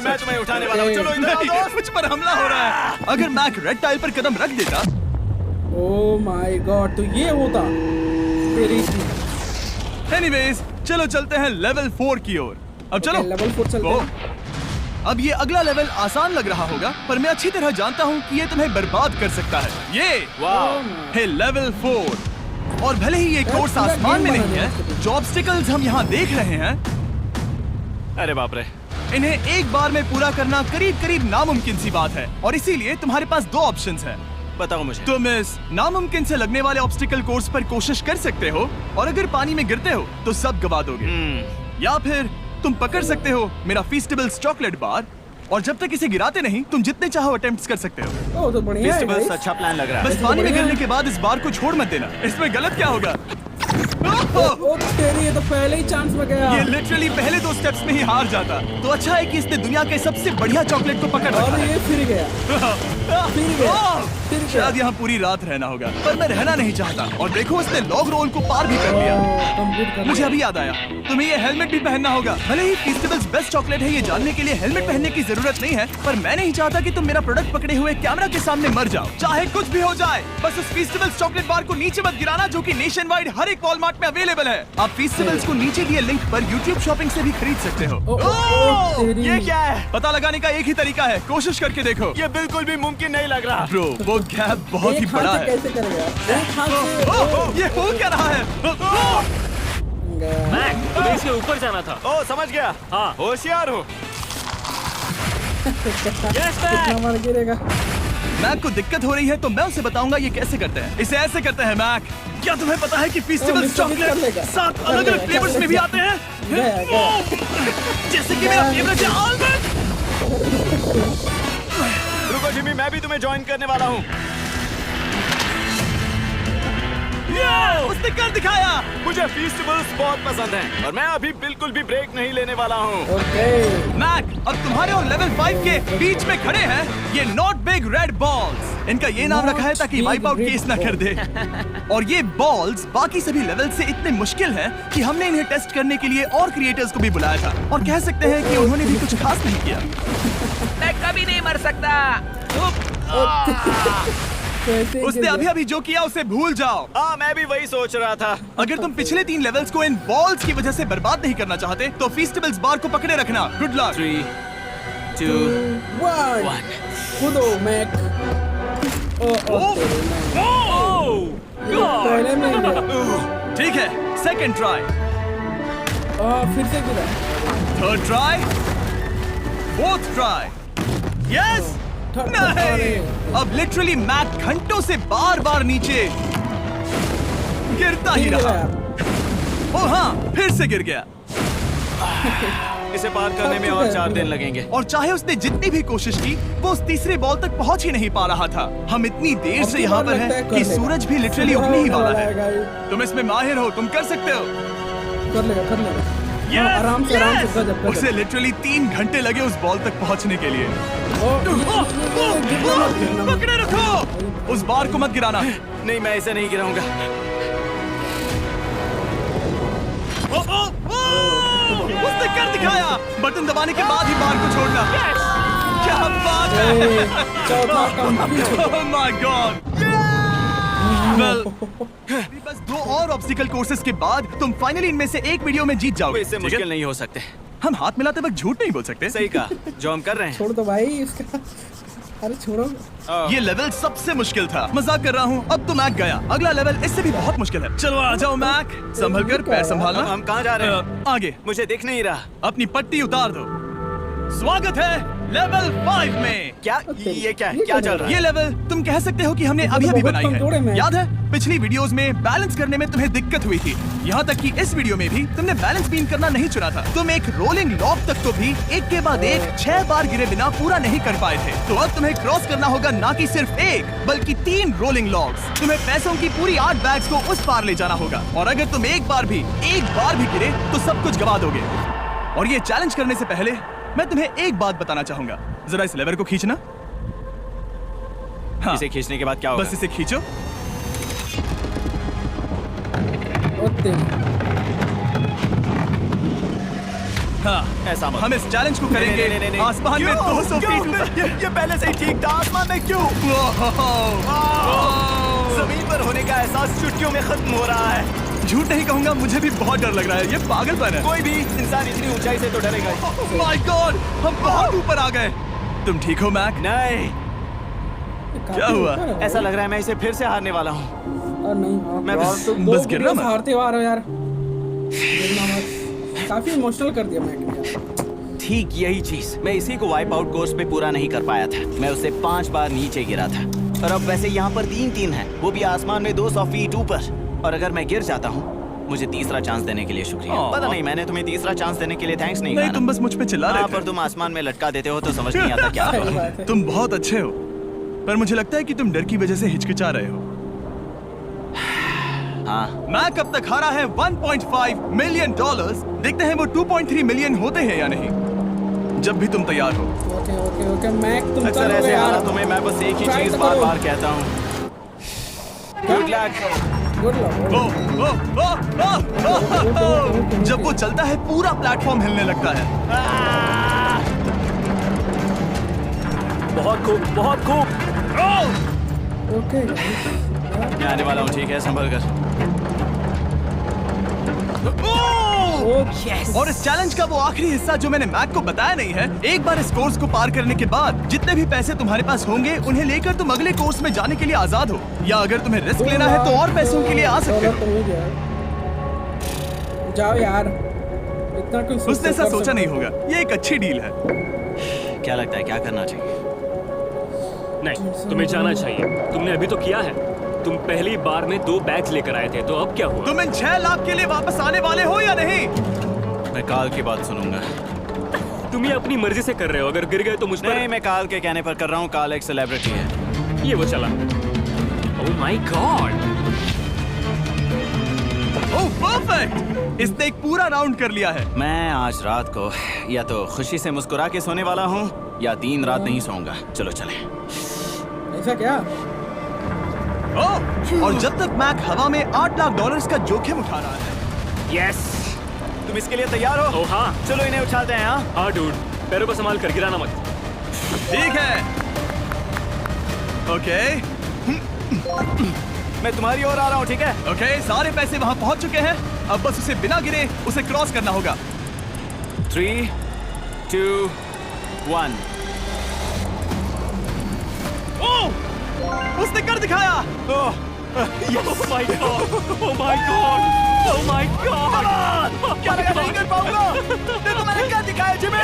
मैं तुम्हें उठाने वाला हूँ, चलो इधर आओ दोस्त। मुझ पर हमला हो रहा है। अगर मैक रेड टाइल पर कदम रख देता। ओह माय गॉड, तो ये होता तेरी। एनीवेज, चलो चलते हैं लेवल 4 की ओर। अब चलो लेवल 4 चलते हैं। अब ये अगला लेवल आसान लग रहा होगा, पर मैं अच्छी तरह जानता हूँ कि ये तुम्हें बर्बाद कर सकता है। ये है लेवल 4 और भले ही ये कोर्स आसमान में नहीं है, जो ऑब्स्टिकल्स हम यहाँ देख रहे हैं, अरे बाप रे, इन्हें एक बार में पूरा करना करीब करीब नामुमकिन सी बात है। और इसीलिए तुम्हारे पास दो ऑप्शंस हैं। बताओ मुझे। तुम इस नामुमकिन से लगने वाले ऑब्स्टिकल कोर्स पर कोशिश कर सकते हो और अगर पानी में गिरते हो तो सब गवा दोगे, या फिर तुम पकड़ सकते हो मेरा फीस्टेबल्स चॉकलेट बार और जब तक इसे गिराते नहीं तुम जितने चाहो अटेम्प्ट्स कर सकते हो। ओह तो बढ़िया है फेस्टिवल्स guys। अच्छा प्लान लग रहा है। बस पानी में गिरने के बाद इस बार को छोड़ मत देना। इसमें गलत क्या होगा? ओह तेरी, ये तो पहले ही चांस में गया। ये लिटरली पहले 2 स्टेप्स में ही हार जाता। तो अच्छा है कि इसने दुनिया के सबसे बढ़िया चॉकलेट को पकड़ रखा और है। ये फिर गया। फिर गया। शायद यहाँ पूरी रात रहना होगा, पर मैं रहना नहीं चाहता। और देखो, इसने लॉग रोल को पार भी कर लिया। कंप्लीट कर मुझे अभी याद आया, तुम्हें ये हेलमेट भी पहनना होगा। भले ही फेस्टिवल्स बेस्ट चॉकलेट है, ये जानने के लिए हेलमेट पहनने की जरूरत नहीं है, पर मैं नहीं चाहता कि तुम मेरा प्रोडक्ट पकड़े हुए कैमरा के सामने मर जाओ। चाहे कुछ भी हो जाए, बस उस फेस्टिवल्स चॉकलेट बार को नीचे मत गिराना, जो कि नेशन वाइड हर एक वॉलमार्ट में अवेलेबल है। आप फेस्टिवल्स को नीचे दिए लिंक पर YouTube शॉपिंग से भी खरीद सकते हो। तेरी। ये क्या है? पता लगाने का एक ही तरीका है, कोशिश करके देखो। ये बिल्कुल भी मुमकिन नहीं लग रहा। ब्रो, वो गैप बहुत ही एक हाथ बड़ा से है। कैसे करेगा? एक हाथ से। ये हो क्या रहा है? मैक, तुम्हें इसके ऊपर जाना था। ओ समझ गया। हाँ। होशियार हो। यस कितना मार गिरेगा? मैक को दिक्कत हो रही है तो मैं उसे बताऊंगा ये कैसे करते हैं। इसे ऐसे करते हैं मैक। क्या तुम्हें पता है कि फेस्टिवल्स मिस्टर बीस्ट कर चॉकलेट लेगा। 7 अलग अलग फ्लेवर्स में भी आते हैं? जैसे कि मेरा फेवरेट है आलमंड। रुको जिमी, मैं भी तुम्हें ज्वाइन करने वाला हूँ। उसने कर दिखाया। मुझे फेस्टिवल्स बहुत पसंद हैं और मैं अभी बिल्कुल भी ब्रेक नहीं लेने वाला हूँ। ओके। मैक, अब तुम्हारे और लेवल 5 के बीच में खड़े हैं ये नॉट बिग रेड बॉल्स। इनका ये नाम रखा है ताकि वाइप आउट केस ना कर दे। और ये बॉल्स बाकी सभी लेवल से इतने मुश्किल हैं कि हमने इन्हें टेस्ट करने के लिए और क्रिएटर्स को भी बुलाया था, और कह सकते हैं कि उन्होंने भी कुछ खास नहीं किया। मैं कभी नहीं मर सकता। उसने अभी अभी जो किया उसे भूल जाओ। हाँ, मैं भी वही सोच रहा था। अगर तुम पिछले 3 लेवल्स को इन बॉल्स की वजह से बर्बाद नहीं करना चाहते तो फेस्टिवल्स बार को पकड़े रखना। Good luck. 3, 2, 1। कूदो मैक। पहले में ही गया। ठीक है, सेकंड ट्राई, फिर से गिरा। Third try, fourth try. Yes. नहीं, अब लिटरली मैक घंटों से बार बार नीचे गिरता ही रहा। ओ हाँ, फिर से गिर गया। इसे पार करने में और 4 दिन लगेंगे। और चाहे उसने जितनी भी कोशिश की, वो उस तीसरे बॉल तक पहुंच ही नहीं पा रहा था। हम इतनी देर से यहाँ पर हैं कि सूरज भी लिटरली उगने ही वाला है। तुम इसमें माहिर हो, तुम कर सकते हो। कर लेगा, कर लेगा। Yes, आराम से yes! गजब। उसे लिटरली 3 घंटे लगे उस बॉल तक पहुंचने के लिए। पकड़े रखो, उस बार को मत गिराना। नहीं, मैं इसे नहीं गिराऊंगा। उसने कर दिखाया। बटन दबाने के बाद ही बार को छोड़ना। क्या बात है। चौथा complete. Oh my God! Well, बस 2 और ऑब्स्टिकल कोर्सेज के बाद तुम फाइनली इनमें से एक वीडियो में जीत जाओगे। इससे मुश्किल नहीं हो सकते। हम हाथ मिलाते वक्त झूठ नहीं बोल सकते। सही कहा, जो हम कर रहे हैं। छोड़ दो भाई इसका। अरे छोड़ो। ये लेवल सबसे मुश्किल था। मजाक कर रहा हूँ। अब तो मैक गया। अगला लेवल इससे भी बहुत मुश्किल है। चलो आ जाओ मैक, संभल कर, पैर संभालना। हम कहाँ जा रहे हैं? आगे। मुझे दिख नहीं रहा। अपनी पट्टी उतार दो। स्वागत है लेवल 5 में। क्या ये क्या है? क्या चल रहा है? ये लेवल तुम कह सकते हो कि हमने अभी अभी बनाई है। याद है पिछली वीडियोस में बैलेंस करने में तुम्हें दिक्कत हुई थी। यहाँ तक कि इस वीडियो में भी तुमने बैलेंस बीम करना नहीं चुना था। तुम एक रोलिंग लॉक तक तो भी एक के बाद एक 6 बार गिरे बिना पूरा नहीं कर पाए थे। तो अब तुम्हें क्रॉस करना होगा ना कि सिर्फ 1 बल्कि 3 रोलिंग लॉक्स। तुम्हें पैसों की पूरी 8 बैग्स को उस पार ले जाना होगा, और अगर तुम एक बार भी गिरे तो सब कुछ गवा दोगे। और ये चैलेंज करने से पहले मैं तुम्हें एक बात बताना चाहूंगा। जरा इस लेवर को खींचना। हाँ, इसे खींचने के बाद क्या होगा? बस इसे खींचो। हाँ, ऐसा मत हम इस चैलेंज को करेंगे नहीं। आसमान में क्यों? 200 क्यों? फीट ऊपर। ये पहले से ही ठीक था। आसमान में क्यों? जमीन पर होने का एहसास चुटकियों में खत्म हो रहा है। झूठ नहीं कहूंगा, मुझे भी बहुत डर लग रहा है। ये पागलपन है। कोई भी इंसान इतनी ऊंचाई से तो डरेगा ही। माय गॉड, हम बहुत ऊपर आ गए। तुम ठीक हो मैक? नहीं, क्या हुआ? ऐसा लग रहा है मैं इसे फिर से हारने वाला हूँ। नहीं मैं यार, बस- तुम दो बस गिरना वीडियोस मत। हारते हुए आ रहे हो यार। गिरना मत। काफी इमोशनल कर दिया मैं। ठीक यही चीज मैं इसी को वाइप आउट कोर्स पे पूरा नहीं कर पाया था। मैं उससे 5 बार नीचे गिरा था और अब वैसे यहाँ पर 3-3 है, वो भी आसमान में 200 फीट ऊपर। और अगर मैं गिर जाता हूँ, मुझे तीसरा चांस देने के लिए शुक्रिया। पता नहीं मैंने तुम्हें तीसरा चांस देने के लिए थैंक्स नहीं नहीं, कहा ना। तुम बस मुझ पे चिल्ला रहे पर थे। तुम आसमान में लटका देते हो तो समझ नहीं आता क्या सही करो। बात है। तुम बहुत अच्छे हो, पर मुझे लगता है कि तुम डर की वजह से हिचकिचा रहे हो। हाँ, मैक अब तक हारा है $1.5 मिलियन। देखते हैं वो 2.3 मिलियन होते हैं या नहीं। जब भी तुम तैयार हो। ओके ओके ओके मैक, तुम अक्सर कर ऐसे लोगे यार। हालातों में मैं बस एक ही Try चीज तो बार करो। बार कहता हूँ, गुड लक। Good luck. ओ, ओ, ओ, ओ, ओ, ओ। जब वो चलता है पूरा प्लेटफॉर्म हिलने लगता है। बहुत खूब, बहुत खूब। ओके मैं आने वाला हूँ, ठीक है, संभल कर। और इस चैलेंज का वो आखिरी हिस्सा जो मैंने मैक को बताया नहीं है, एक बार इस कोर्स को पार करने के बाद जितने भी पैसे तुम्हारे पास होंगे उन्हें लेकर तुम अगले कोर्स में जाने के लिए आजाद हो, या अगर तुम्हें रिस्क लेना है तो और पैसों के लिए आ सकते हो। जाओ यार, इतना कोई उसने ऐसा सोचा नहीं होगा। ये एक अच्छी डील है। क्या लगता है क्या करना चाहिए? नहीं, तुम्हें जाना चाहिए। तुमने अभी तो किया है। तुम पहली बार में 2 बैग्स लेकर आए थे, तो अब क्या हुआ? तुम इन 6 लाख के लिए वापस आने वाले हो या नहीं? मैं काल की बात सुनूंगा। तुम ये अपनी मर्जी से कर रहे हो। अगर गिर गए तो मुझ पर। नहीं, मैं काल के कहने पर कर रहा हूँ। काल एक सेलिब्रिटी है। ये वो चला। Oh my God, oh perfect, इसने एक पूरा राउंड कर लिया है। मैं आज रात को या तो खुशी से मुस्कुरा के सोने वाला हूँ या 3 रात नहीं सोऊंगा। चलो चले। ऐसा क्या? ओह, और जब तक मैक हवा में $8 लाख का जोखिम उठा रहा है। यस। तुम इसके लिए तैयार हो? ओह हाँ। चलो इन्हें उछालते हैं। हाँ, हाँ डूड, पैरों को संभाल कर, गिराना मत। ठीक है। ओके मैं तुम्हारी ओर आ रहा हूँ, ठीक है? ओके, सारे पैसे वहां पहुंच चुके हैं। अब बस उसे बिना गिरे उसे क्रॉस करना होगा। 3, 2, 1। ओह, उसने कर दिखाया। ओह, Oh my god! Oh my god! Oh my god! क्या लगा नहीं कर पाऊंगा? देखो मैंने क्या दिखाया जिमी।